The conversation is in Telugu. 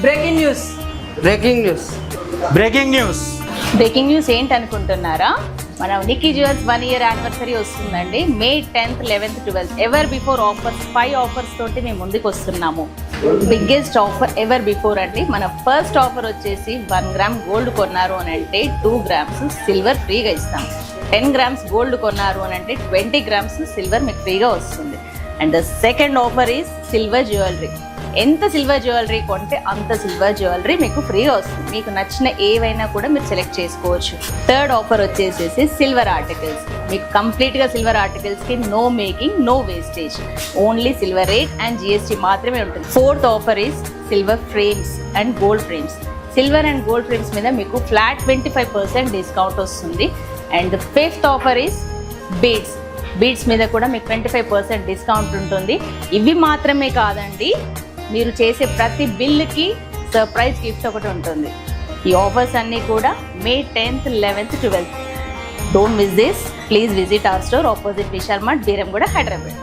Breaking news breaking news breaking news breaking news ఏంటనుకుంటున్నారా? మన నిక్కీ జ్యువెల్స్ 1 year యానివర్సరీ వస్తుందండి. May 10th, 11th, 12th ever before offers 5 offers తోటి మేము ముందుకు వస్తున్నాము. బిగ్గెస్ట్ ఆఫర్ ఎవర్ బిఫోర్ అండి. మన ఫస్ట్ ఆఫర్ వచ్చేసి 1 gram గోల్డ్ కొన్నారు అని అంటే 2 grams సిల్వర్ ఫ్రీగా ఇస్తాం. 10 grams గోల్డ్ కొన్నారు అని అంటే 20 grams సిల్వర్ మీకు ఫ్రీగా వస్తుంది. And the second offer is silver jewellery. ఎంత సిల్వర్ జ్యువెలరీ కొంటే అంత సిల్వర్ జ్యువెలరీ మీకు ఫ్రీగా వస్తుంది. మీకు నచ్చిన ఏవైనా కూడా మీరు సెలెక్ట్ చేసుకోవచ్చు. థర్డ్ ఆఫర్ వచ్చేసేసి సిల్వర్ ఆర్టికల్స్. మీకు కంప్లీట్గా సిల్వర్ ఆర్టికల్స్కి no making, no wastage, only silver rate and GST మాత్రమే ఉంటుంది. Fourth offer is silver frames and gold frames. Silver and gold frames మీద మీకు ఫ్లాట్ 25% డిస్కౌంట్ వస్తుంది. And fifth offer is beads. Beads మీద కూడా మీకు 25% డిస్కౌంట్ ఉంటుంది. ఇవి మాత్రమే కాదండి, మీరు చేసే ప్రతి బిల్లుకి సర్ప్రైజ్ గిఫ్ట్ ఒకటి ఉంటుంది. ఈ ఆఫర్స్ అన్నీ కూడా May 10th, 11th, 12th. Don't miss this. Please visit our store opposite Vishal mart, Beeramguda, Hyderabad.